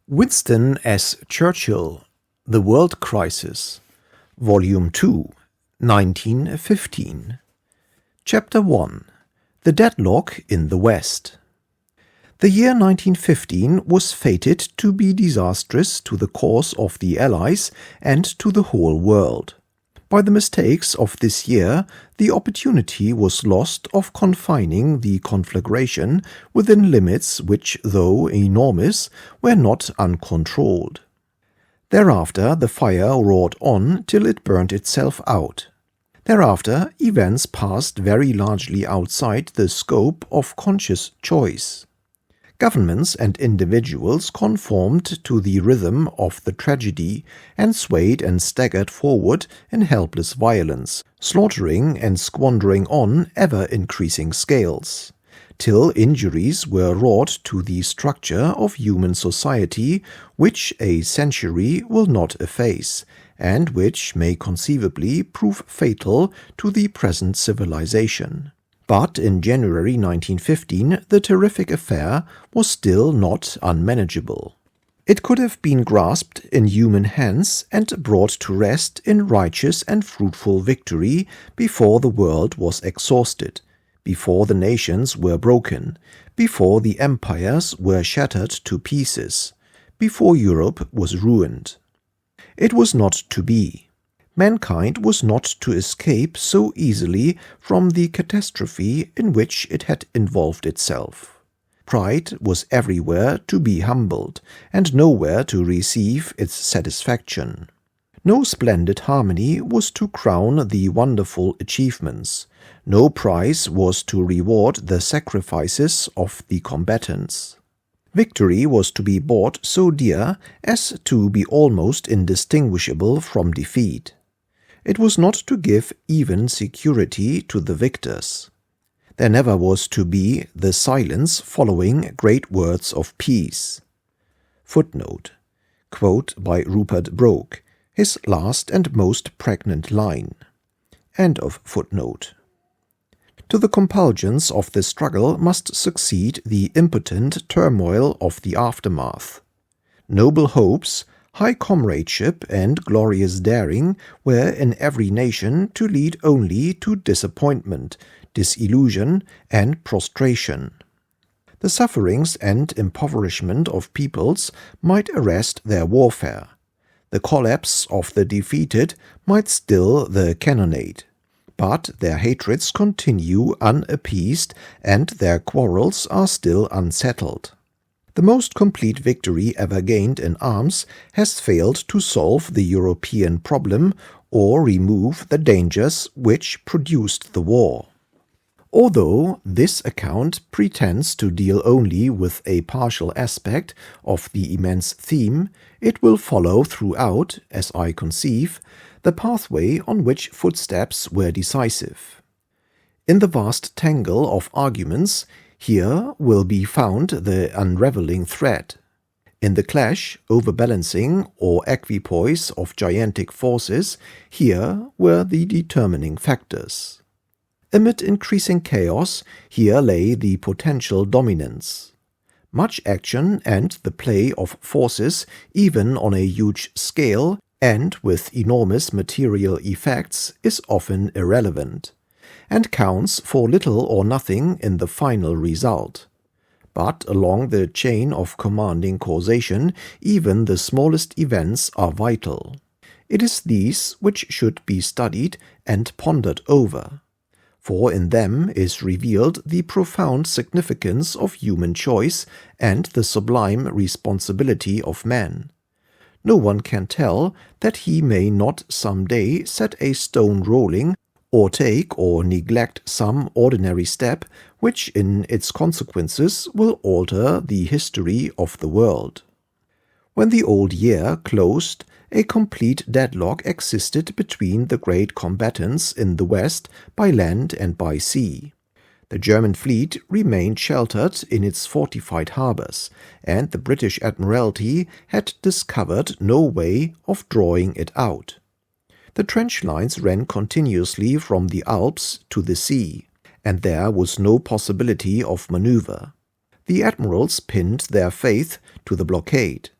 Winston S. Churchill, The World Crisis, Volume 2, 1915. Chapter 1. The Deadlock in the West. The year 1915 was fated to be disastrous to the cause of the Allies and to the whole world. By the mistakes of this year, the opportunity was lost of confining the conflagration within limits which, though enormous, were not uncontrolled. Thereafter the fire roared on till it burned itself out. Thereafter events passed very largely outside the scope of conscious choice. Governments and individuals conformed to the rhythm of the tragedy and swayed and staggered forward in helpless violence, slaughtering and squandering on ever-increasing scales, till injuries were wrought to the structure of human society which a century will not efface, and which may conceivably prove fatal to the present civilization. But in January 1915 the terrific affair was still not unmanageable. It could have been grasped in human hands and brought to rest in righteous and fruitful victory before the world was exhausted, before the nations were broken, before the empires were shattered to pieces, before Europe was ruined. It was not to be. Mankind was not to escape so easily from the catastrophe in which it had involved itself. Pride was everywhere to be humbled, and nowhere to receive its satisfaction. No splendid harmony was to crown the wonderful achievements. No prize was to reward the sacrifices of the combatants. Victory was to be bought so dear as to be almost indistinguishable from defeat. It was not to give even security to the victors. There never was to be the silence following great words of peace. Footnote. Quote by Rupert Brooke, his last and most pregnant line. End of footnote. To the compulsions of the struggle must succeed the impotent turmoil of the aftermath. Noble hopes, high comradeship and glorious daring were in every nation to lead only to disappointment, disillusion, and prostration. The sufferings and impoverishment of peoples might arrest their warfare. The collapse of the defeated might still the cannonade. But their hatreds continue unappeased, and their quarrels are still unsettled. The most complete victory ever gained in arms has failed to solve the European problem or remove the dangers which produced the war. Although this account pretends to deal only with a partial aspect of the immense theme, it will follow throughout, as I conceive, the pathway on which footsteps were decisive. In the vast tangle of arguments, here will be found the unraveling thread. In the clash, overbalancing, or equipoise of gigantic forces, here were the determining factors. Amid increasing chaos, here lay the potential dominance. Much action and the play of forces, even on a huge scale and with enormous material effects, is often irrelevant, and counts for little or nothing in the final result. But along the chain of commanding causation, even the smallest events are vital. It is these which should be studied and pondered over, for in them is revealed the profound significance of human choice and the sublime responsibility of man. No one can tell that he may not some day set a stone rolling, or take or neglect some ordinary step which in its consequences will alter the history of the world. When the old year closed, a complete deadlock existed between the great combatants in the West by land and by sea. The German fleet remained sheltered in its fortified harbors, and the British Admiralty had discovered no way of drawing it out. The trench lines ran continuously from the Alps to the sea, and there was no possibility of maneuver. The admirals pinned their faith to the blockade.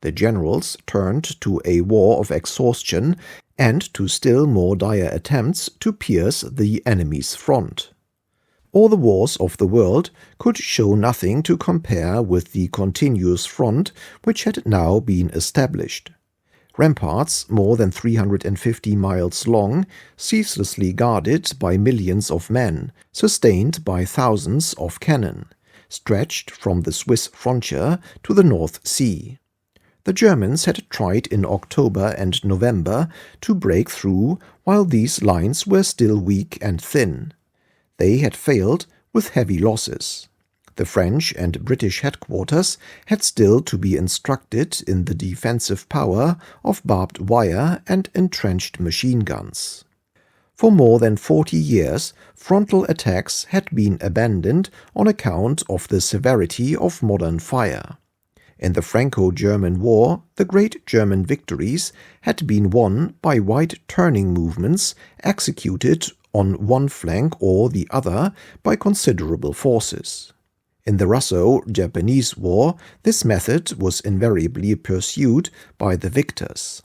The generals turned to a war of exhaustion and to still more dire attempts to pierce the enemy's front. All the wars of the world could show nothing to compare with the continuous front which had now been established. Ramparts more than 350 miles long, ceaselessly guarded by millions of men, sustained by thousands of cannon, stretched from the Swiss frontier to the North Sea. The Germans had tried in October and November to break through while these lines were still weak and thin. They had failed with heavy losses. The French and British headquarters had still to be instructed in the defensive power of barbed wire and entrenched machine guns. For more than 40 years, frontal attacks had been abandoned on account of the severity of modern fire. In the Franco-German War, the great German victories had been won by wide turning movements executed on one flank or the other by considerable forces. In the Russo-Japanese War, this method was invariably pursued by the victors.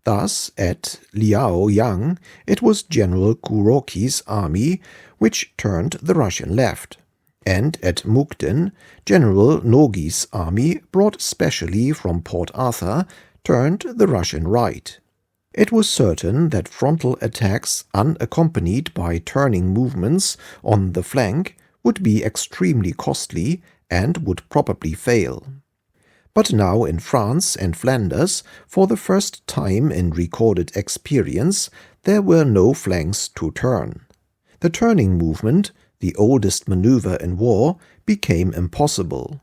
Thus, at Liaoyang, it was General Kuroki's army which turned the Russian left, and at Mukden, General Nogi's army, brought specially from Port Arthur, turned the Russian right. It was certain that frontal attacks unaccompanied by turning movements on the flank would be extremely costly and would probably fail. But now in France and Flanders, for the first time in recorded experience, there were no flanks to turn. The turning movement, the oldest maneuver in war, became impossible.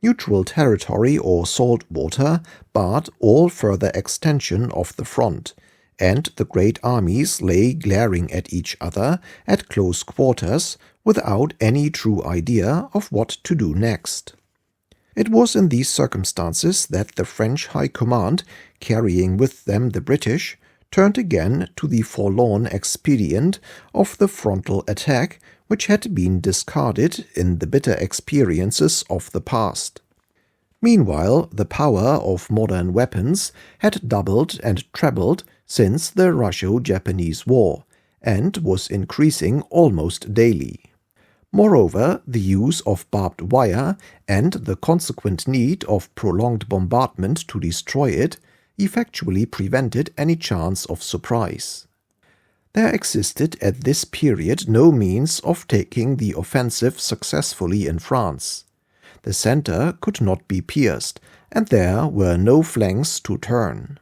Neutral territory or salt water barred all further extension of the front, and the great armies lay glaring at each other at close quarters without any true idea of what to do next. It was in these circumstances that the French High Command, carrying with them the British, turned again to the forlorn expedient of the frontal attack, which had been discarded in the bitter experiences of the past. Meanwhile, the power of modern weapons had doubled and trebled since the Russo-Japanese War, and was increasing almost daily. Moreover, the use of barbed wire and the consequent need of prolonged bombardment to destroy it effectually prevented any chance of surprise. There existed at this period no means of taking the offensive successfully in France. The centre could not be pierced, and there were no flanks to turn.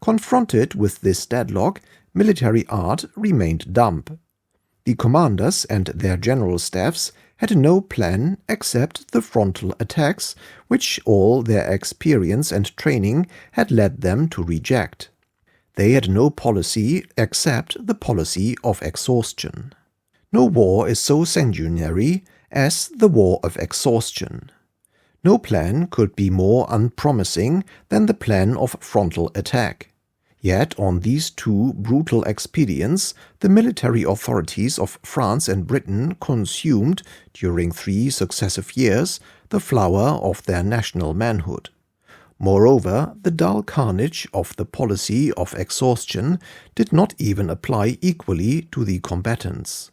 Confronted with this deadlock, military art remained dumb. The commanders and their general staffs had no plan except the frontal attacks, which all their experience and training had led them to reject. They had no policy except the policy of exhaustion. No war is so sanguinary as the war of exhaustion. No plan could be more unpromising than the plan of frontal attack. Yet on these two brutal expedients the military authorities of France and Britain consumed, during 3 successive years, the flower of their national manhood. Moreover, the dull carnage of the policy of exhaustion did not even apply equally to the combatants.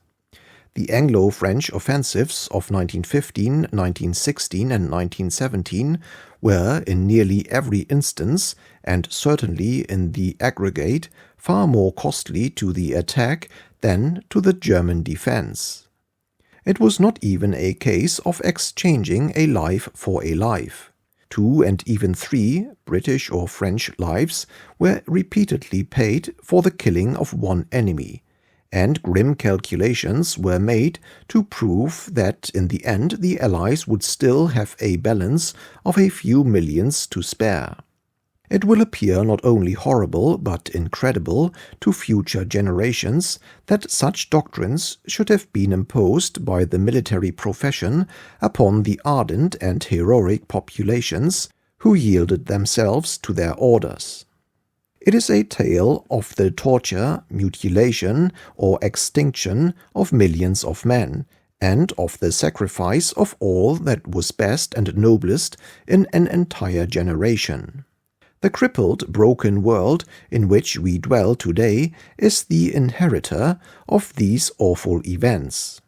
The Anglo-French offensives of 1915, 1916 and 1917 were, in nearly every instance, and certainly in the aggregate, far more costly to the attack than to the German defense. It was not even a case of exchanging a life for a life. 2 and even 3 British or French lives were repeatedly paid for the killing of one enemy, and grim calculations were made to prove that in the end the Allies would still have a balance of a few millions to spare. It will appear not only horrible but incredible to future generations that such doctrines should have been imposed by the military profession upon the ardent and heroic populations who yielded themselves to their orders. It is a tale of the torture, mutilation, or extinction of millions of men, and of the sacrifice of all that was best and noblest in an entire generation. The crippled, broken world in which we dwell today is the inheritor of these awful events.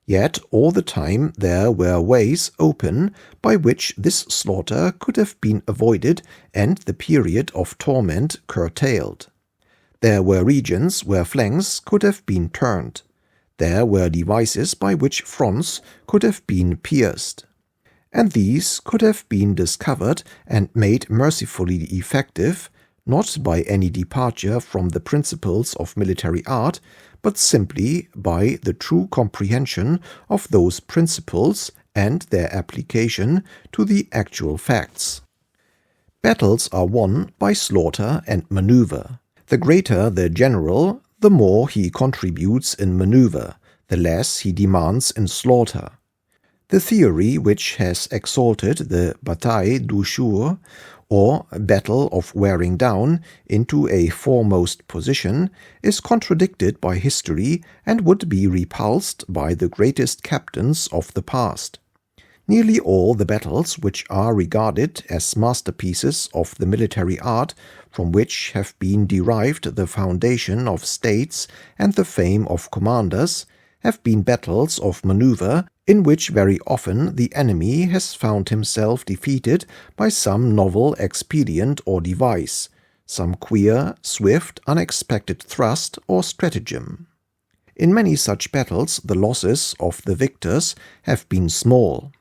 Yet all the time there were ways open by which this slaughter could have been avoided and the period of torment curtailed. There were regions where flanks could have been turned. There were devices by which fronts could have been pierced. And these could have been discovered and made mercifully effective, not by any departure from the principles of military art, but simply by the true comprehension of those principles and their application to the actual facts. Battles are won by slaughter and maneuver. The greater the general, the more he contributes in maneuver, the less he demands in slaughter. The theory which has exalted the bataille du jour, or battle of wearing down, into a foremost position, is contradicted by history and would be repulsed by the greatest captains of the past. Nearly all the battles which are regarded as masterpieces of the military art, from which have been derived the foundation of states and the fame of commanders, have been battles of maneuver, in which very often the enemy has found himself defeated by some novel expedient or device, some queer, swift, unexpected thrust or stratagem. In many such battles the losses of the victors have been small.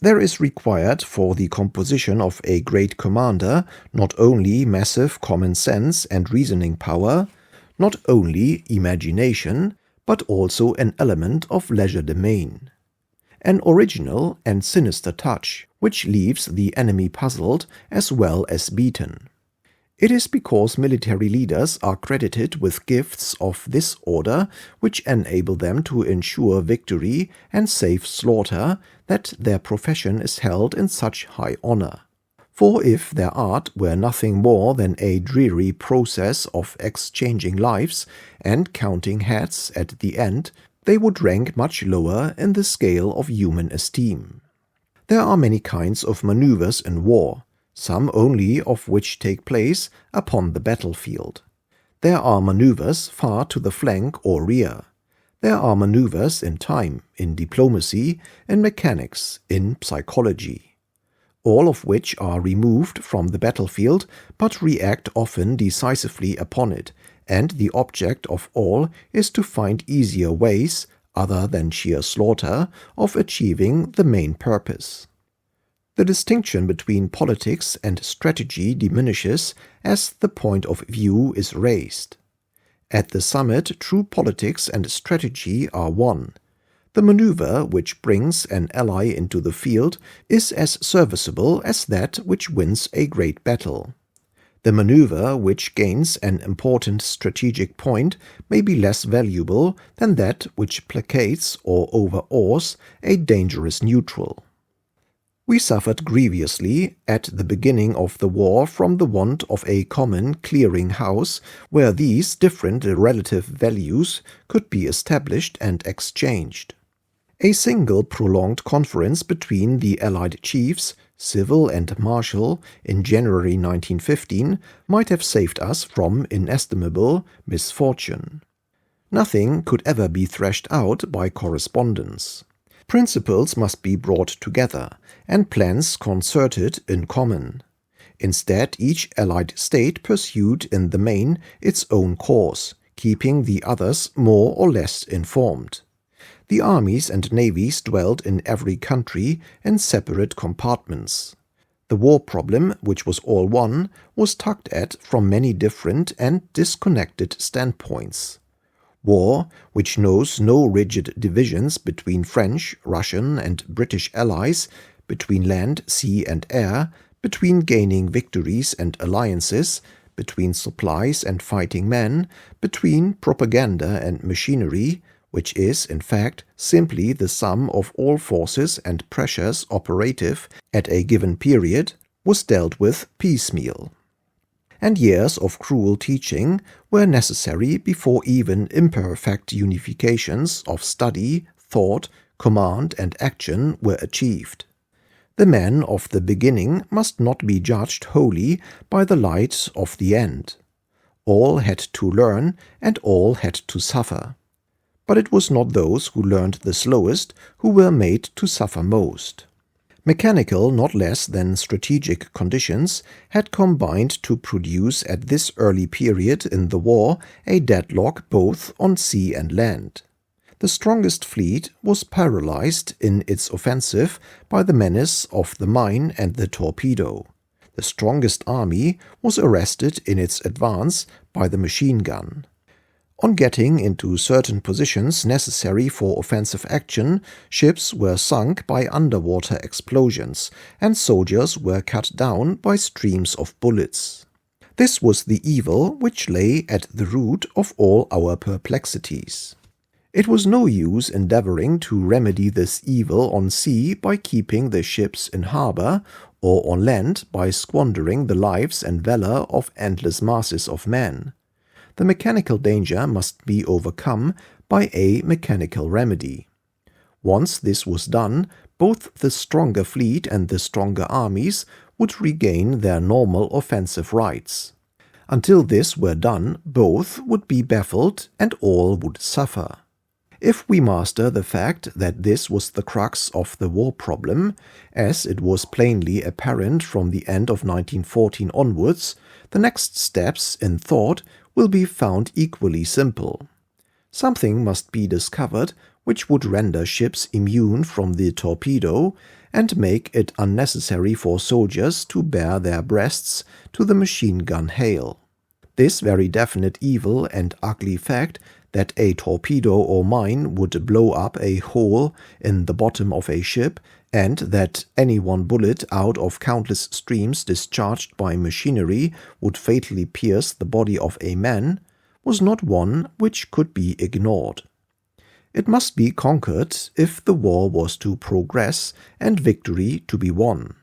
There is required for the composition of a great commander not only massive common sense and reasoning power, not only imagination, but also an element of legerdemain. An original and sinister touch, which leaves the enemy puzzled as well as beaten. It is because military leaders are credited with gifts of this order, which enable them to ensure victory and save slaughter, that their profession is held in such high honor. For if their art were nothing more than a dreary process of exchanging lives and counting heads at the end, they would rank much lower in the scale of human esteem. There are many kinds of maneuvers in war, some only of which take place upon the battlefield. There are maneuvers far to the flank or rear. There are maneuvers in time, in diplomacy, in mechanics, in psychology, all of which are removed from the battlefield but react often decisively upon it, and the object of all is to find easier ways, other than sheer slaughter, of achieving the main purpose. The distinction between politics and strategy diminishes as the point of view is raised. At the summit, true politics and strategy are one. The maneuver which brings an ally into the field is as serviceable as that which wins a great battle. The maneuver which gains an important strategic point may be less valuable than that which placates or overawes a dangerous neutral. We suffered grievously at the beginning of the war from the want of a common clearing-house where these different relative values could be established and exchanged. A single prolonged conference between the Allied chiefs, civil and martial, in January 1915 might have saved us from inestimable misfortune. Nothing could ever be threshed out by correspondence. Principles must be brought together, and plans concerted in common. Instead, each Allied state pursued in the main its own course, keeping the others more or less informed. The armies and navies dwelt in every country in separate compartments. The war problem, which was all one, was tugged at from many different and disconnected standpoints. War, which knows no rigid divisions between French, Russian, and British allies, between land, sea, and air, between gaining victories and alliances, between supplies and fighting men, between propaganda and machinery, which is, in fact, simply the sum of all forces and pressures operative at a given period, was dealt with piecemeal. And years of cruel teaching were necessary before even imperfect unifications of study, thought, command and action were achieved. The men of the beginning must not be judged wholly by the light of the end. All had to learn, and all had to suffer. But it was not those who learned the slowest who were made to suffer most. Mechanical, not less than strategic conditions had combined to produce at this early period in the war a deadlock both on sea and land. The strongest fleet was paralyzed in its offensive by the menace of the mine and the torpedo. The strongest army was arrested in its advance by the machine gun. On getting into certain positions necessary for offensive action, ships were sunk by underwater explosions, and soldiers were cut down by streams of bullets. This was the evil which lay at the root of all our perplexities. It was no use endeavoring to remedy this evil on sea by keeping the ships in harbor, or on land by squandering the lives and valor of endless masses of men. The mechanical danger must be overcome by a mechanical remedy. Once this was done, both the stronger fleet and the stronger armies would regain their normal offensive rights. Until this were done, both would be baffled and all would suffer. If we master the fact that this was the crux of the war problem, as it was plainly apparent from the end of 1914 onwards, the next steps in thought will be found equally simple. Something must be discovered which would render ships immune from the torpedo and make it unnecessary for soldiers to bare their breasts to the machine gun hail. This very definite evil and ugly fact that a torpedo or mine would blow up a hole in the bottom of a ship, and that any one bullet out of countless streams discharged by machinery would fatally pierce the body of a man, was not one which could be ignored. It must be conquered if the war was to progress and victory to be won.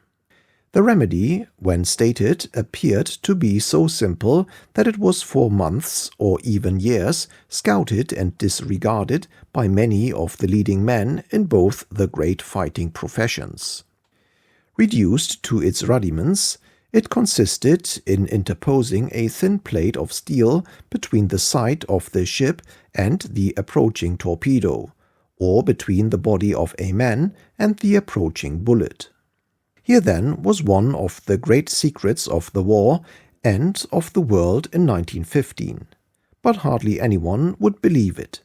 The remedy, when stated, appeared to be so simple that it was for months or even years scouted and disregarded by many of the leading men in both the great fighting professions. Reduced to its rudiments, it consisted in interposing a thin plate of steel between the side of the ship and the approaching torpedo, or between the body of a man and the approaching bullet. Here then was one of the great secrets of the war and of the world in 1915, but hardly anyone would believe it.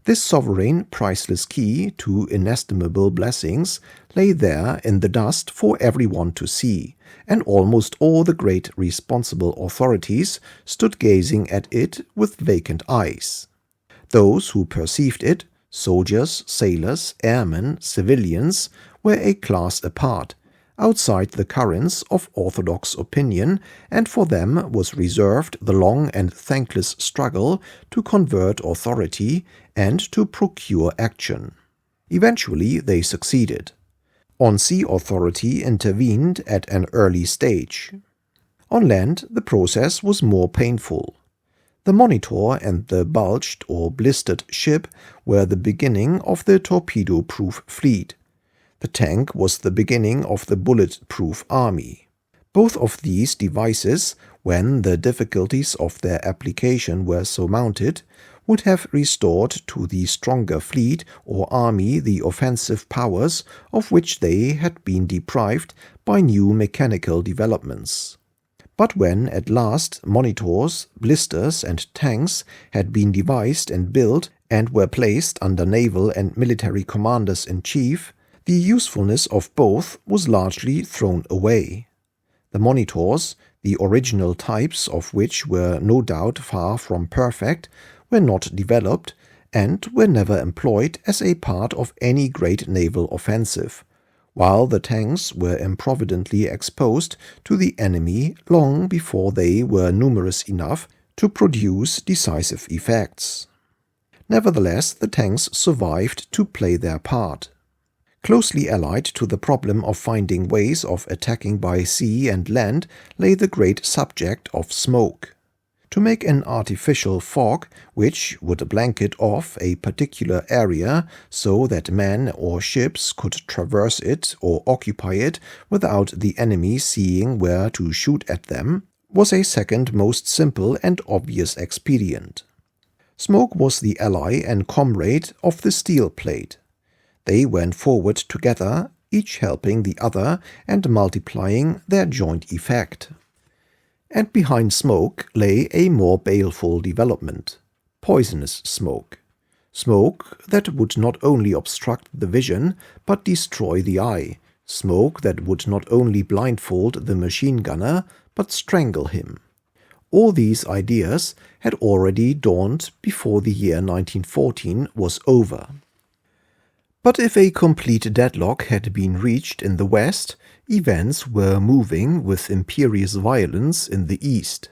This sovereign, priceless key to inestimable blessings lay there in the dust for everyone to see, and almost all the great responsible authorities stood gazing at it with vacant eyes. Those who perceived it, soldiers, sailors, airmen, civilians, were a class apart, outside the currents of orthodox opinion, and for them was reserved the long and thankless struggle to convert authority and to procure action. Eventually they succeeded. On-sea authority intervened at an early stage. On land the process was more painful. The Monitor and the bulged or blistered ship were the beginning of the torpedo-proof fleet. The tank was the beginning of the bullet-proof army. Both of these devices, when the difficulties of their application were surmounted, would have restored to the stronger fleet or army the offensive powers of which they had been deprived by new mechanical developments. But when at last monitors, blisters, and tanks had been devised and built and were placed under naval and military commanders-in-chief, the usefulness of both was largely thrown away. The monitors, the original types of which were no doubt far from perfect, were not developed and were never employed as a part of any great naval offensive, while the tanks were improvidently exposed to the enemy long before they were numerous enough to produce decisive effects. Nevertheless, the tanks survived to play their part. Closely allied to the problem of finding ways of attacking by sea and land lay the great subject of smoke. To make an artificial fog which would blanket off a particular area so that men or ships could traverse it or occupy it without the enemy seeing where to shoot at them, was a second most simple and obvious expedient. Smoke was the ally and comrade of the steel plate. They went forward together, each helping the other and multiplying their joint effect. And behind smoke lay a more baleful development: poisonous smoke. Smoke that would not only obstruct the vision, but destroy the eye. Smoke that would not only blindfold the machine gunner, but strangle him. All these ideas had already dawned before the year 1914 was over. But if a complete deadlock had been reached in the West, events were moving with imperious violence in the East.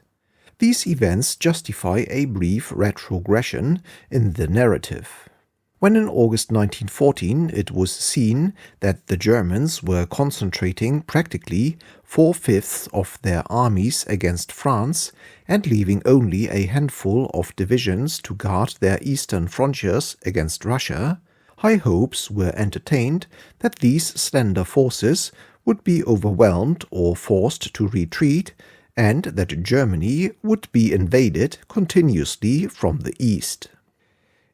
These events justify a brief retrogression in the narrative. When in August 1914 it was seen that the Germans were concentrating practically 4/5 of their armies against France and leaving only a handful of divisions to guard their eastern frontiers against Russia, high hopes were entertained that these slender forces would be overwhelmed or forced to retreat, and that Germany would be invaded continuously from the east.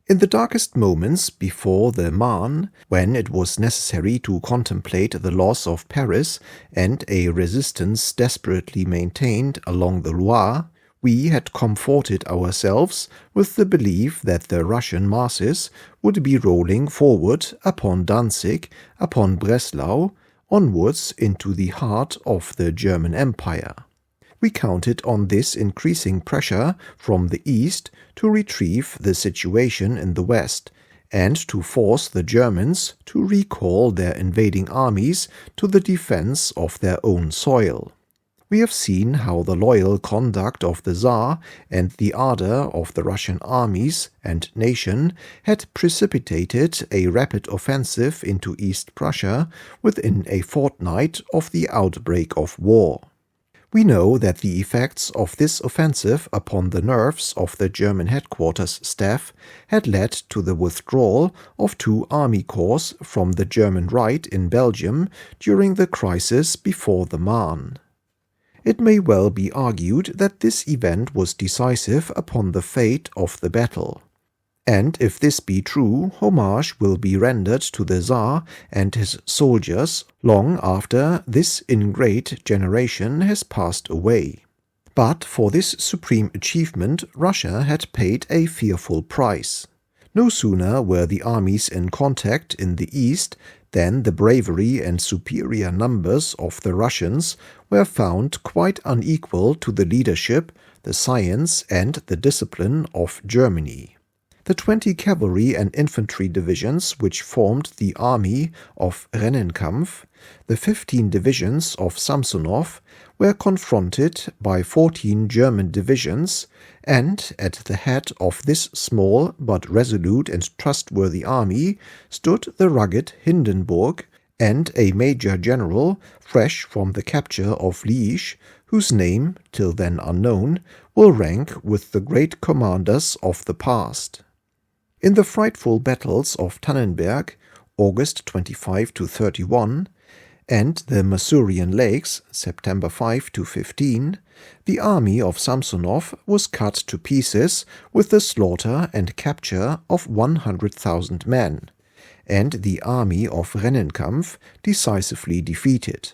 In the darkest moments before the Marne, when it was necessary to contemplate the loss of Paris and a resistance desperately maintained along the Loire, we had comforted ourselves with the belief that the Russian masses would be rolling forward upon Danzig, upon Breslau, onwards into the heart of the German Empire. We counted on this increasing pressure from the east to retrieve the situation in the west, and to force the Germans to recall their invading armies to the defense of their own soil. We have seen how the loyal conduct of the Tsar and the ardor of the Russian armies and nation had precipitated a rapid offensive into East Prussia within a fortnight of the outbreak of war. We know that the effects of this offensive upon the nerves of the German headquarters staff had led to the withdrawal of 2 army corps from the German right in Belgium during the crisis before the Marne. It may well be argued that this event was decisive upon the fate of the battle. And if this be true, homage will be rendered to the Tsar and his soldiers long after this ingrate generation has passed away. But for this supreme achievement Russia had paid a fearful price. No sooner were the armies in contact in the east than the bravery and superior numbers of the Russians were found quite unequal to the leadership, the science, and the discipline of Germany. The 20 cavalry and infantry divisions which formed the army of Rennenkampf, the 15 divisions of Samsonov, were confronted by 14 German divisions, and at the head of this small but resolute and trustworthy army stood the rugged Hindenburg and a major general fresh from the capture of Liège, whose name, till then unknown, will rank with the great commanders of the past. In the frightful battles of Tannenberg, August 25–31, and the Masurian Lakes, September 5–15, the army of Samsonov was cut to pieces with the slaughter and capture of 100,000 men, and the army of Rennenkampf decisively defeated.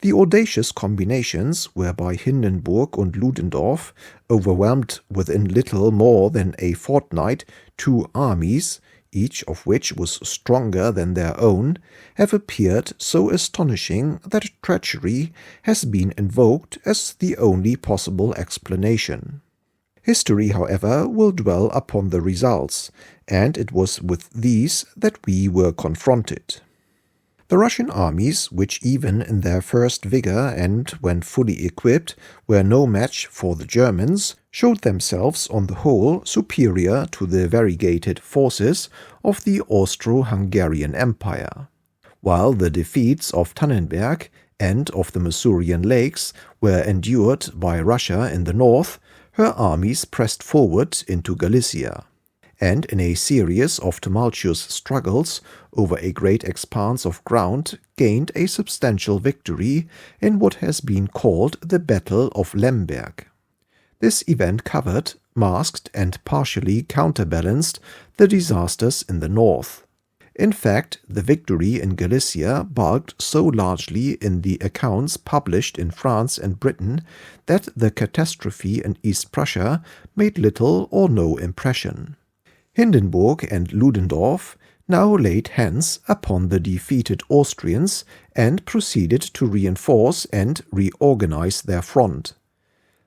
The audacious combinations whereby Hindenburg and Ludendorff overwhelmed within little more than a fortnight 2 armies, each of which was stronger than their own, have appeared so astonishing that treachery has been invoked as the only possible explanation. History, however, will dwell upon the results, and it was with these that we were confronted. The Russian armies, which even in their first vigor and when fully equipped were no match for the Germans, showed themselves on the whole superior to the variegated forces of the Austro-Hungarian Empire. While the defeats of Tannenberg and of the Masurian Lakes were endured by Russia in the north, her armies pressed forward into Galicia, and in a series of tumultuous struggles over a great expanse of ground gained a substantial victory in what has been called the Battle of Lemberg. This event covered, masked, and partially counterbalanced the disasters in the north. In fact, the victory in Galicia bulked so largely in the accounts published in France and Britain that the catastrophe in East Prussia made little or no impression. Hindenburg and Ludendorff now laid hands upon the defeated Austrians and proceeded to reinforce and reorganize their front.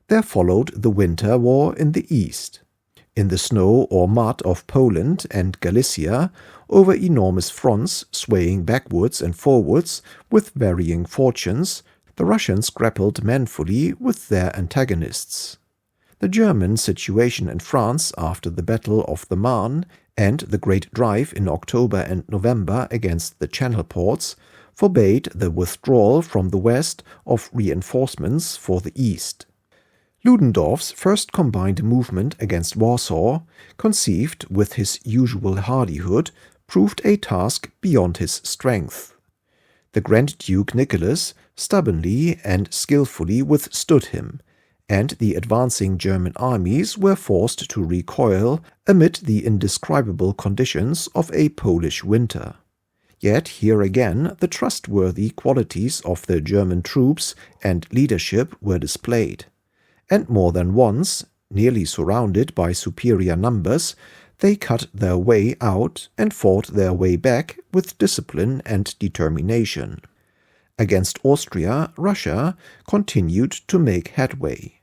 There followed the Winter War in the east. In the snow or mud of Poland and Galicia, over enormous fronts swaying backwards and forwards with varying fortunes, the Russians grappled manfully with their antagonists. The German situation in France after the Battle of the Marne and the Great Drive in October and November against the Channel ports forbade the withdrawal from the west of reinforcements for the east. Ludendorff's first combined movement against Warsaw, conceived with his usual hardihood, proved a task beyond his strength. The Grand Duke Nicholas stubbornly and skillfully withstood him, and the advancing German armies were forced to recoil amid the indescribable conditions of a Polish winter. Yet here again the trustworthy qualities of the German troops and leadership were displayed, and more than once, nearly surrounded by superior numbers, they cut their way out and fought their way back with discipline and determination. Against Austria, Russia continued to make headway.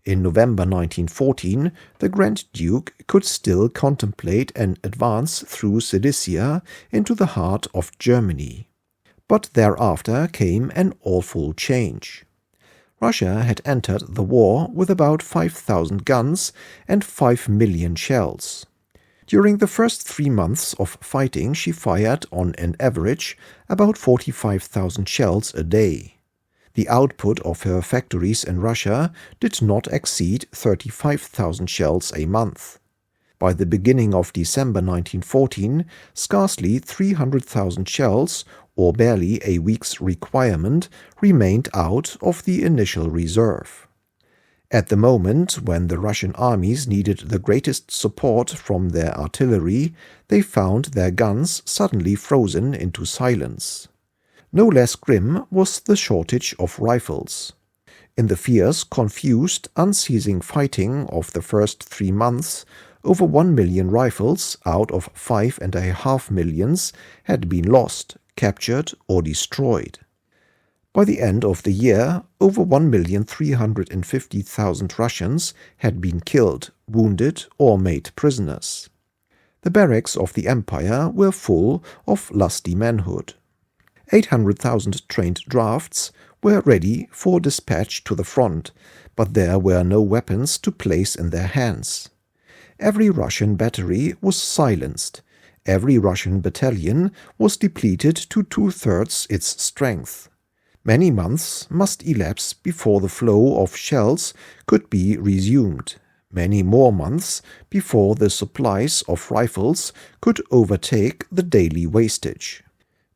In November 1914, the Grand Duke could still contemplate an advance through Silesia into the heart of Germany. But thereafter came an awful change. Russia had entered the war with about 5,000 guns and 5 million shells. During the first 3 months of fighting, she fired on an average about 45,000 shells a day. The output of her factories in Russia did not exceed 35,000 shells a month. By the beginning of December 1914, scarcely 300,000 shells, or barely a week's requirement, remained out of the initial reserve. At the moment when the Russian armies needed the greatest support from their artillery, they found their guns suddenly frozen into silence. No less grim was the shortage of rifles. In the fierce, confused, unceasing fighting of the first 3 months, over 1 million rifles out of 5.5 million had been lost, captured, or destroyed. By the end of the year, over 1,350,000 Russians had been killed, wounded, or made prisoners. The barracks of the empire were full of lusty manhood. 800,000 trained drafts were ready for dispatch to the front, but there were no weapons to place in their hands. Every Russian battery was silenced. Every Russian battalion was depleted to 2/3 its strength. Many months must elapse before the flow of shells could be resumed. Many more months before the supplies of rifles could overtake the daily wastage.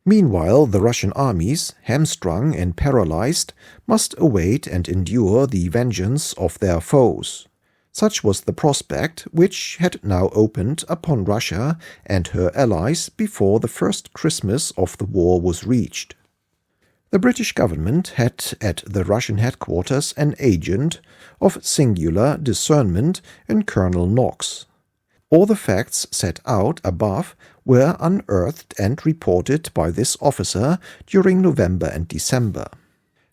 Meanwhile, the Russian armies, hamstrung and paralyzed, must await and endure the vengeance of their foes. Such was the prospect which had now opened upon Russia and her allies before the first Christmas of the war was reached. The British government had at the Russian headquarters an agent of singular discernment in Colonel Knox. All the facts set out above were unearthed and reported by this officer during November and December.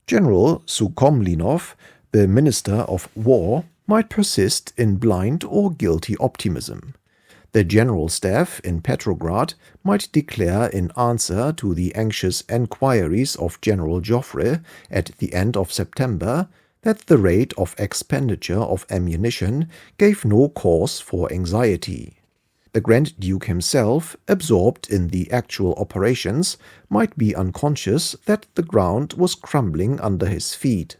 General Sukhomlinov, the Minister of War, might persist in blind or guilty optimism. The General Staff in Petrograd might declare in answer to the anxious enquiries of General Joffre at the end of September that the rate of expenditure of ammunition gave no cause for anxiety. The Grand Duke himself, absorbed in the actual operations, might be unconscious that the ground was crumbling under his feet.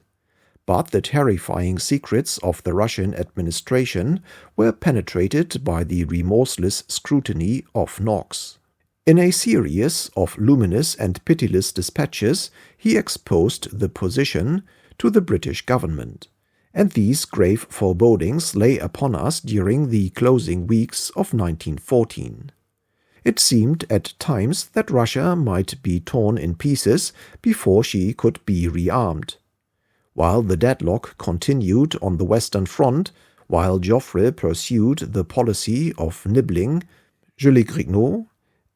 but the terrifying secrets of the Russian administration were penetrated by the remorseless scrutiny of Knox. In a series of luminous and pitiless dispatches, he exposed the position to the British government, and these grave forebodings lay upon us during the closing weeks of 1914. It seemed at times that Russia might be torn in pieces before she could be rearmed. While the deadlock continued on the Western Front, while Joffre pursued the policy of nibbling, Gilles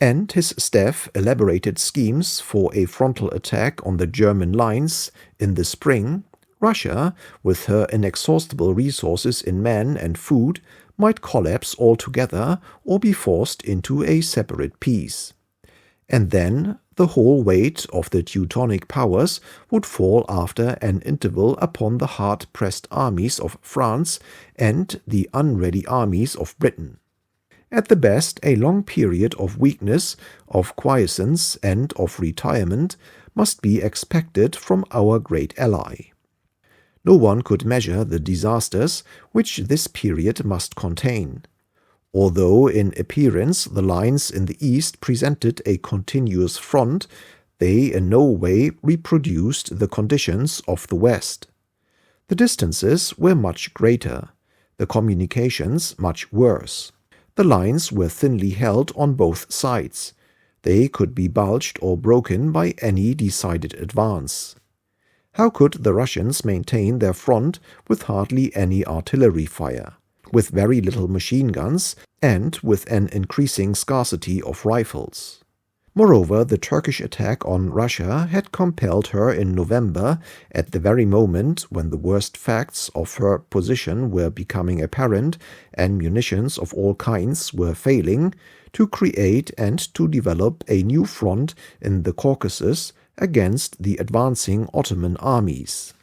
and his staff elaborated schemes for a frontal attack on the German lines in the spring, Russia, with her inexhaustible resources in men and food, might collapse altogether or be forced into a separate peace. And then the whole weight of the Teutonic powers would fall after an interval upon the hard-pressed armies of France and the unready armies of Britain. At the best, a long period of weakness, of quiescence, and of retirement must be expected from our great ally. No one could measure the disasters which this period must contain. Although in appearance the lines in the east presented a continuous front, they in no way reproduced the conditions of the west. The distances were much greater, the communications much worse. The lines were thinly held on both sides. They could be bulged or broken by any decided advance. How could the Russians maintain their front with hardly any artillery fire, with very little machine guns, and with an increasing scarcity of rifles? Moreover, the Turkish attack on Russia had compelled her in November, at the very moment when the worst facts of her position were becoming apparent and munitions of all kinds were failing, to create and to develop a new front in the Caucasus against the advancing Ottoman armies.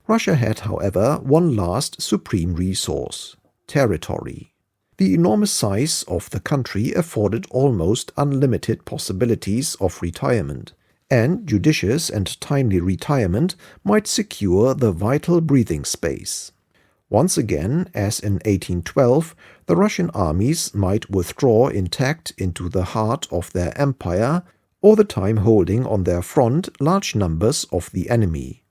Russia had, however, one last supreme resource: territory. The enormous size of the country afforded almost unlimited possibilities of retirement, and judicious and timely retirement might secure the vital breathing space. Once again, as in 1812, the Russian armies might withdraw intact into the heart of their empire, all the time holding on their front large numbers of the enemy.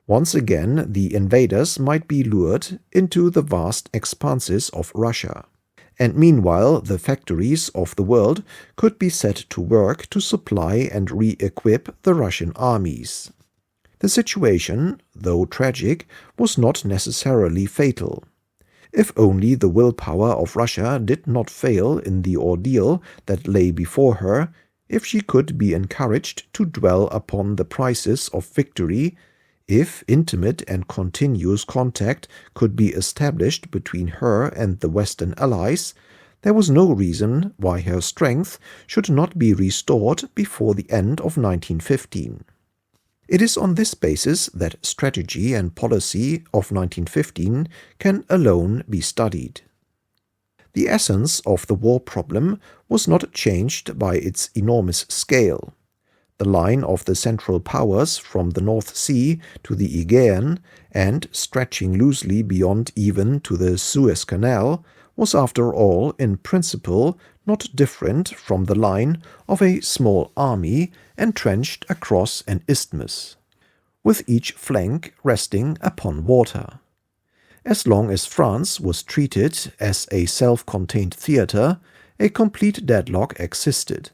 Once again, the invaders might be lured into the vast expanses of Russia. And meanwhile the factories of the world could be set to work to supply and re-equip the Russian armies. The situation, though tragic, was not necessarily fatal. If only the willpower of Russia did not fail in the ordeal that lay before her, if she could be encouraged to dwell upon the prices of victory, if intimate and continuous contact could be established between her and the Western allies, there was no reason why her strength should not be restored before the end of 1915. It is on this basis that strategy and policy of 1915 can alone be studied. The essence of the war problem was not changed by its enormous scale. The line of the Central Powers from the North Sea to the Aegean, and stretching loosely beyond even to the Suez Canal, was after all in principle not different from the line of a small army entrenched across an isthmus, with each flank resting upon water. As long as France was treated as a self-contained theatre, a complete deadlock existed,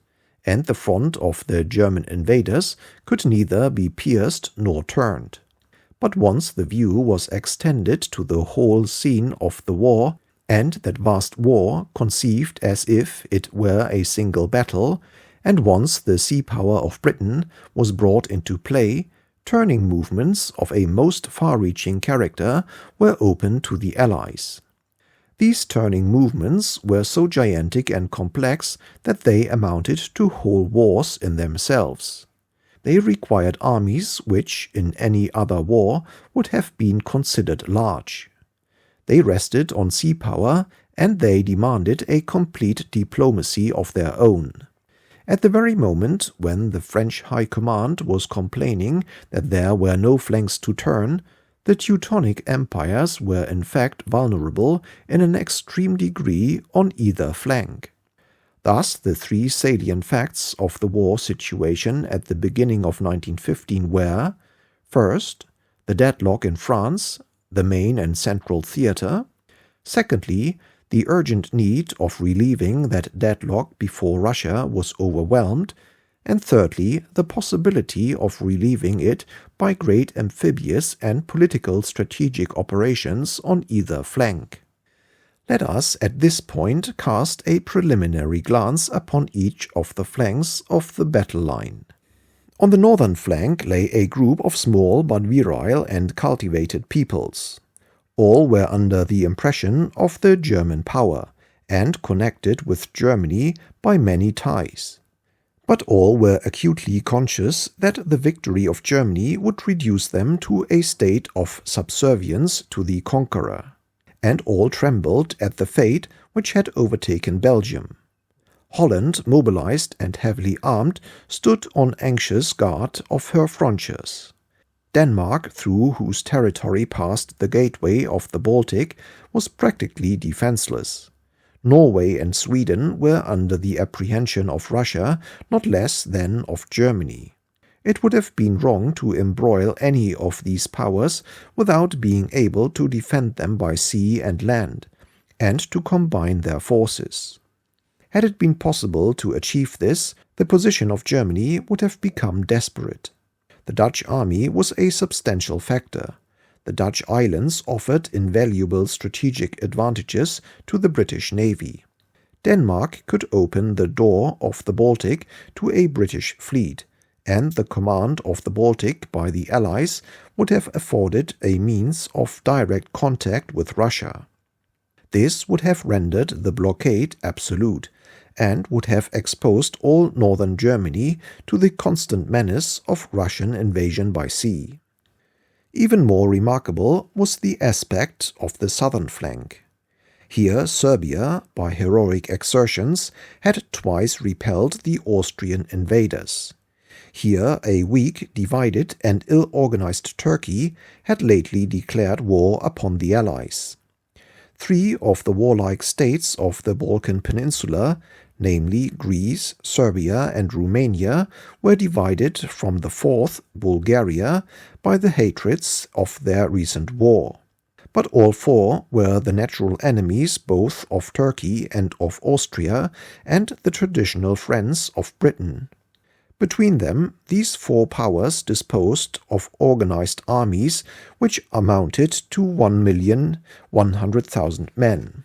and the front of the German invaders could neither be pierced nor turned. But once the view was extended to the whole scene of the war, and that vast war conceived as if it were a single battle, and once the sea power of Britain was brought into play, turning movements of a most far-reaching character were open to the Allies. These turning movements were so gigantic and complex that they amounted to whole wars in themselves. They required armies which, in any other war, would have been considered large. They rested on sea power, and they demanded a complete diplomacy of their own. At the very moment when the French High Command was complaining that there were no flanks to turn, The Teutonic empires were in fact vulnerable in an extreme degree on either flank. Thus, the three salient facts of the war situation at the beginning of 1915 were: first, the deadlock in France, the main and central theater; secondly, the urgent need of relieving that deadlock before Russia was overwhelmed; and thirdly, the possibility of relieving it by great amphibious and political strategic operations on either flank. Let us at this point cast a preliminary glance upon each of the flanks of the battle line. On the northern flank lay a group of small but virile and cultivated peoples. All were under the impression of the German power, and connected with Germany by many ties. But all were acutely conscious that the victory of Germany would reduce them to a state of subservience to the conqueror, and all trembled at the fate which had overtaken Belgium. Holland, mobilized and heavily armed, stood on anxious guard of her frontiers. Denmark, through whose territory passed the gateway of the Baltic, was practically defenseless. Norway and Sweden were under the apprehension of Russia not less than of Germany. It would have been wrong to embroil any of these powers without being able to defend them by sea and land, and to combine their forces. Had it been possible to achieve this, the position of Germany would have become desperate. The Dutch army was a substantial factor. The Dutch islands offered invaluable strategic advantages to the British Navy. Denmark could open the door of the Baltic to a British fleet, and the command of the Baltic by the Allies would have afforded a means of direct contact with Russia. This would have rendered the blockade absolute, and would have exposed all northern Germany to the constant menace of Russian invasion by sea. Even more remarkable was the aspect of the southern flank. Here Serbia, by heroic exertions, had twice repelled the Austrian invaders. Here a weak, divided, and ill-organized Turkey had lately declared war upon the Allies. Three of the warlike states of the Balkan Peninsula, namely Greece, Serbia, and Romania, were divided from the fourth, Bulgaria, by the hatreds of their recent war. But all four were the natural enemies both of Turkey and of Austria, and the traditional friends of Britain. Between them, these four powers disposed of organized armies which amounted to 1,100,000 men.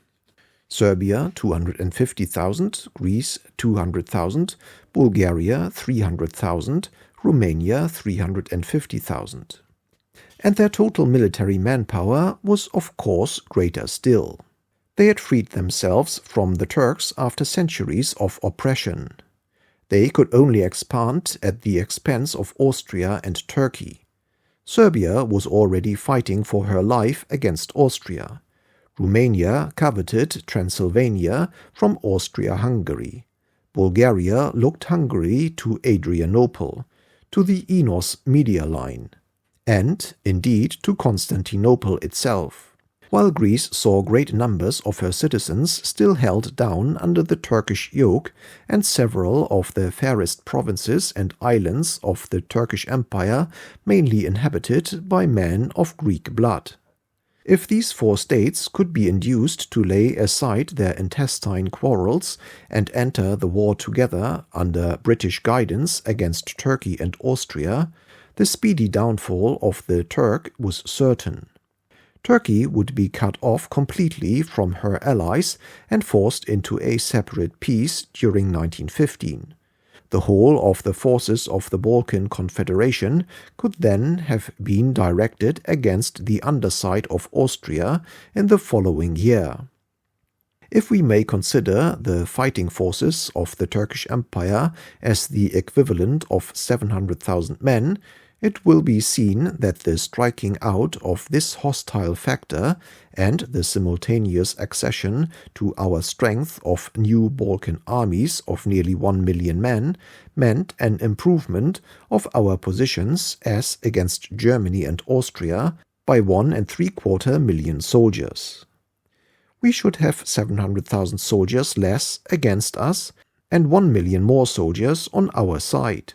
Serbia 250,000, Greece 200,000, Bulgaria 300,000, Romania 350,000. And their total military manpower was of course greater still. They had freed themselves from the Turks after centuries of oppression. They could only expand at the expense of Austria and Turkey. Serbia was already fighting for her life against Austria. Romania coveted Transylvania from Austria-Hungary. Bulgaria looked Hungary to Adrianople, to the Enos Media line, and, indeed, to Constantinople itself, while Greece saw great numbers of her citizens still held down under the Turkish yoke, and several of the fairest provinces and islands of the Turkish Empire mainly inhabited by men of Greek blood. If these four states could be induced to lay aside their intestine quarrels and enter the war together under British guidance against Turkey and Austria, the speedy downfall of the Turk was certain. Turkey would be cut off completely from her allies and forced into a separate peace during 1915. The whole of the forces of the Balkan Confederation could then have been directed against the underside of Austria in the following year. If we may consider the fighting forces of the Turkish Empire as the equivalent of 700,000 men, it will be seen that the striking out of this hostile factor and the simultaneous accession to our strength of new Balkan armies of nearly 1 million men meant an improvement of our positions as against Germany and Austria, by 1¾ million soldiers. We should have 700,000 soldiers less against us and 1 million more soldiers on our side.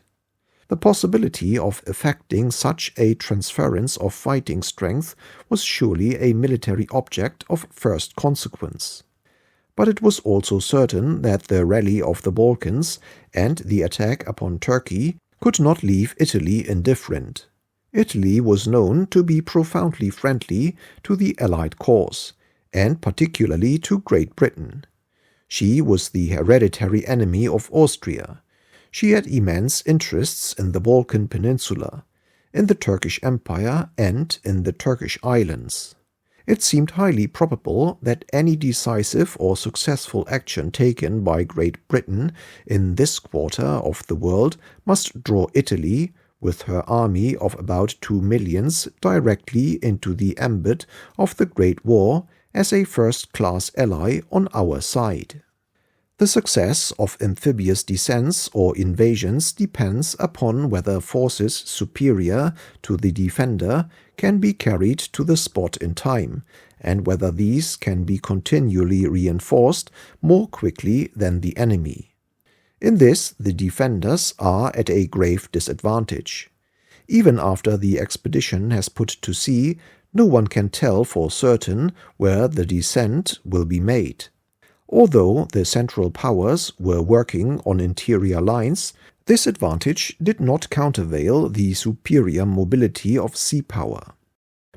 The possibility of effecting such a transference of fighting strength was surely a military object of first consequence. But it was also certain that the rally of the Balkans and the attack upon Turkey could not leave Italy indifferent. Italy was known to be profoundly friendly to the Allied cause, and particularly to Great Britain. She was the hereditary enemy of Austria. She had immense interests in the Balkan Peninsula, in the Turkish Empire, and in the Turkish islands. It seemed highly probable that any decisive or successful action taken by Great Britain in this quarter of the world must draw Italy, with her army of about 2 millions, directly into the ambit of the Great War as a first-class ally on our side. The success of amphibious descents or invasions depends upon whether forces superior to the defender can be carried to the spot in time, and whether these can be continually reinforced more quickly than the enemy. In this, the defenders are at a grave disadvantage. Even after the expedition has put to sea, no one can tell for certain where the descent will be made. Although the Central Powers were working on interior lines, this advantage did not countervail the superior mobility of sea power.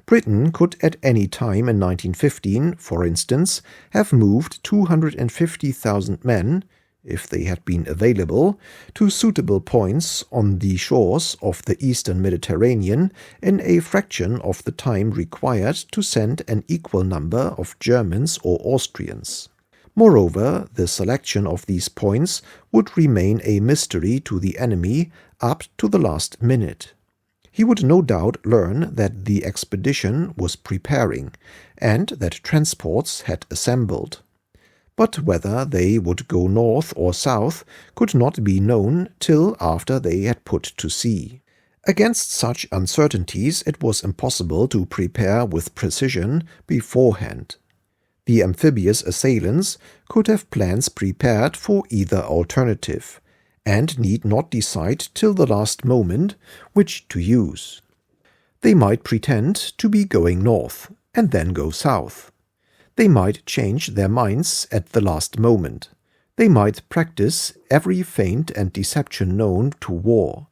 Britain could at any time in 1915, for instance, have moved 250,000 men, if they had been available, to suitable points on the shores of the eastern Mediterranean in a fraction of the time required to send an equal number of Germans or Austrians. Moreover, the selection of these points would remain a mystery to the enemy up to the last minute. He would no doubt learn that the expedition was preparing, and that transports had assembled. But whether they would go north or south could not be known till after they had put to sea. Against such uncertainties it was impossible to prepare with precision beforehand. The amphibious assailants could have plans prepared for either alternative, and need not decide till the last moment which to use. They might pretend to be going north, and then go south. They might change their minds at the last moment. They might practice every feint and deception known to war.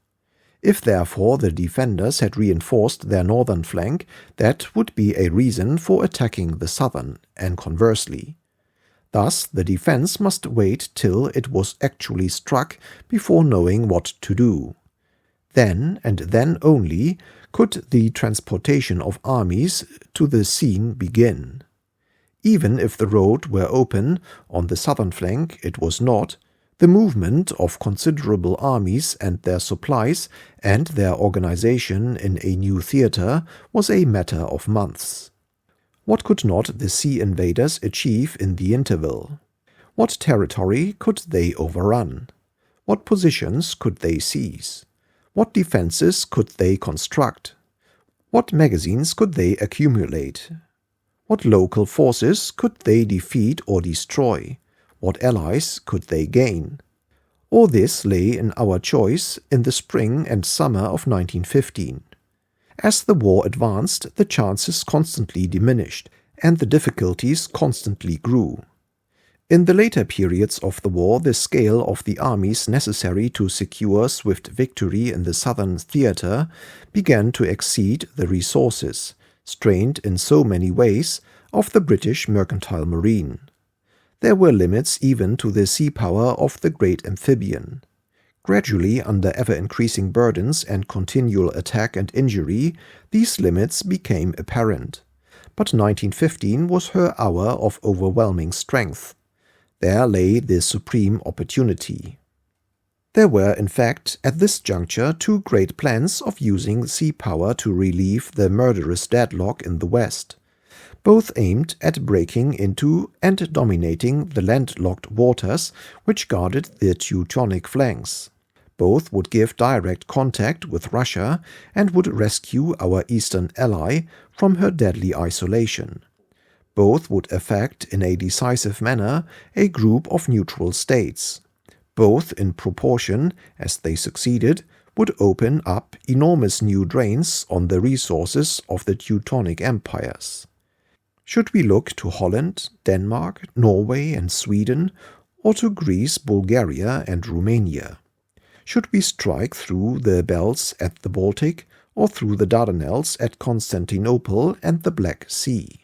If therefore the defenders had reinforced their northern flank, that would be a reason for attacking the southern, and conversely. Thus the defense must wait till it was actually struck before knowing what to do. Then, and then only, could the transportation of armies to the scene begin. Even if the road were open on the southern flank, it was not. The movement of considerable armies and their supplies and their organization in a new theater was a matter of months. What could not the sea invaders achieve in the interval? What territory could they overrun? What positions could they seize? What defenses could they construct? What magazines could they accumulate? What local forces could they defeat or destroy? What allies could they gain? All this lay in our choice in the spring and summer of 1915. As the war advanced, the chances constantly diminished, and the difficulties constantly grew. In the later periods of the war, the scale of the armies necessary to secure swift victory in the southern theater began to exceed the resources, strained in so many ways, of the British mercantile marine. There were limits even to the sea power of the great amphibian. Gradually, under ever-increasing burdens and continual attack and injury, these limits became apparent. But 1915 was her hour of overwhelming strength. There lay the supreme opportunity. There were, in fact, at this juncture 2 great plans of using sea power to relieve the murderous deadlock in the West, both aimed at breaking into and dominating the landlocked waters which guarded the Teutonic flanks. Both would give direct contact with Russia and would rescue our eastern ally from her deadly isolation. Both would affect in a decisive manner a group of neutral states. Both, in proportion as they succeeded, would open up enormous new drains on the resources of the Teutonic empires. Should we look to Holland, Denmark, Norway and Sweden, or to Greece, Bulgaria and Romania? Should we strike through the belts at the Baltic or through the Dardanelles at Constantinople and the Black Sea?